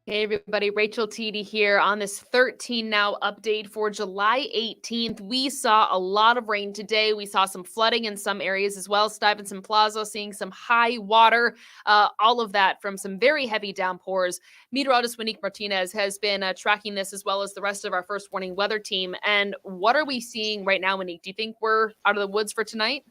Hey everybody, Rachel Teedy here on this 13 now update for July 18th. We saw a lot of rain today. We saw some flooding in some areas as well. Stuyvesant Plaza seeing some high water, all of that from some very heavy downpours. Meteorologist Waniek Martinez has been tracking this as well as the rest of our first warning weather team. And what are we seeing right now, Waniek? Do you think we're out of the woods for tonight?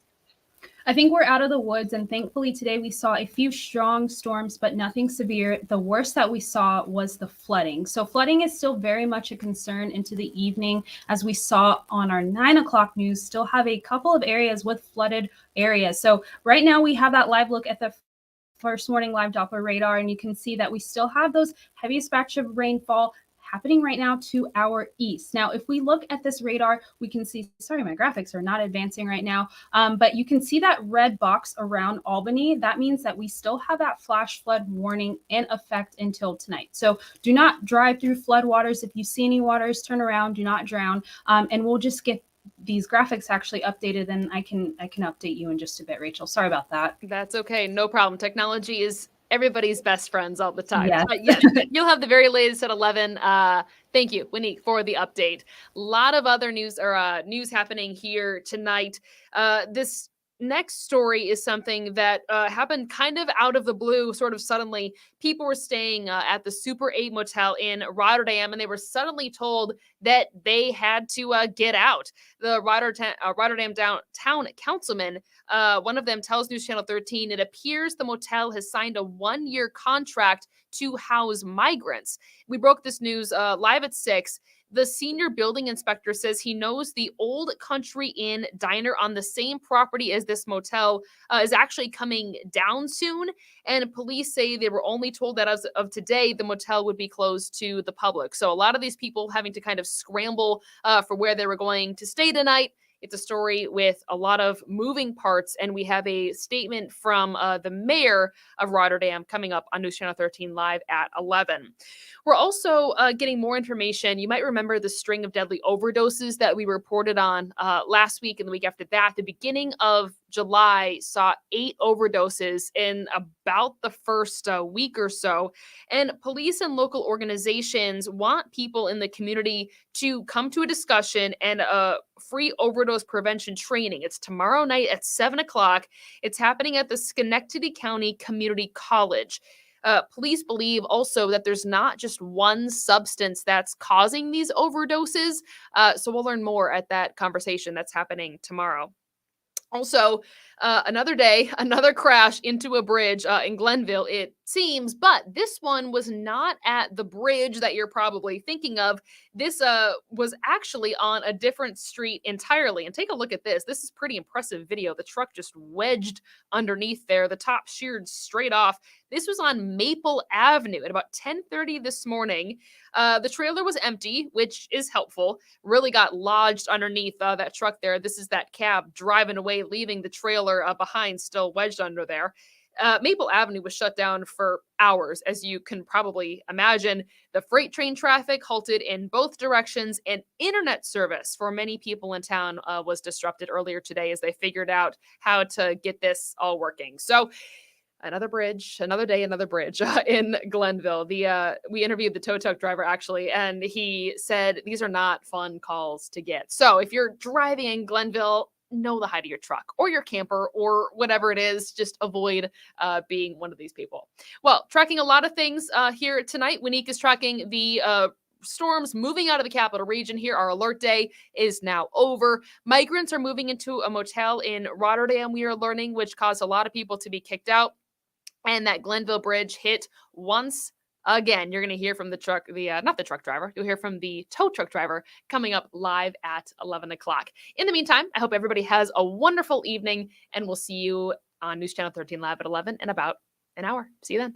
I think we're out of the woods, and thankfully today we saw a few strong storms, but nothing severe. The worst that we saw was the flooding. So flooding is still very much a concern into the evening, as we saw on our 9 o'clock news, still have a couple of areas with flooded areas. So right now we have that live look at the first morning live Doppler radar, and you can see that we still have those heaviest batch of rainfall happening right now to our east. Now, if we look at this radar, we can see, sorry, my graphics are not advancing right now, but you can see that red box around Albany. That means that we still have that flash flood warning in effect until tonight. So do not drive through flood waters. If you see any waters, turn around, do not drown, and we'll just get these graphics actually updated, and I can update you in just a bit, Rachel. Sorry about that. That's okay. No problem. Technology is everybody's best friends all the time. Yes. Yes, you'll have the very latest at 11. Thank you, Waniek, for the update. A lot of other news happening here tonight. This next story is something that happened kind of out of the blue, sort of suddenly. People were staying at the Super 8 Motel in Rotterdam, and they were suddenly told that they had to get out. The Rotterdam town councilman, one of them tells News Channel 13, it appears the motel has signed a 1-year contract to house migrants. We broke this news live at 6. The senior building inspector says he knows the Old Country Inn diner on the same property as this motel is actually coming down soon. And police say they were only told that as of today, the motel would be closed to the public. So a lot of these people having to kind of scramble for where they were going to stay tonight. It's a story with a lot of moving parts, and we have a statement from the mayor of Rotterdam coming up on News Channel 13 live at 11. We're also getting more information. You might remember the string of deadly overdoses that we reported on last week and the week after that. The beginning of July saw 8 overdoses in about the first week or so. And police and local organizations want people in the community to come to a discussion and a free overdose prevention training. It's tomorrow night at 7 o'clock. It's happening at the Schenectady County Community College. Police believe also that there's not just one substance that's causing these overdoses. So we'll learn more at that conversation that's happening tomorrow. Also, another day, another crash into a bridge in Glenville, it seems, but this one was not at the bridge that you're probably thinking of. This was actually on a different street entirely. And take a look at this. This is pretty impressive video. The truck just wedged underneath there, the top sheared straight off. This was on Maple Avenue at about 10:30 this morning. The trailer was empty, which is helpful. Really got lodged underneath that truck there. This is that cab driving away, leaving the trailer behind, still wedged under there. Maple Avenue was shut down for hours, as you can probably imagine. The freight train traffic halted in both directions, and internet service for many people in town was disrupted earlier today as they figured out how to get this all working. So another bridge, another day, another bridge in Glenville. We interviewed the tow truck driver actually, and he said these are not fun calls to get. So if you're driving in Glenville, know the height of your truck or your camper or whatever it is. Just avoid being one of these people. Well, tracking a lot of things here tonight. Waniek is tracking the storms moving out of the capital region here. Our alert day is now over. Migrants are moving into a motel in Rotterdam, we are learning, which caused a lot of people to be kicked out. And that Glenville bridge hit once again. You're going to hear from the truck, not the truck driver. You'll hear from the tow truck driver coming up live at 11 o'clock. In the meantime, I hope everybody has a wonderful evening, and we'll see you on News Channel 13 Live at 11 in about an hour. See you then.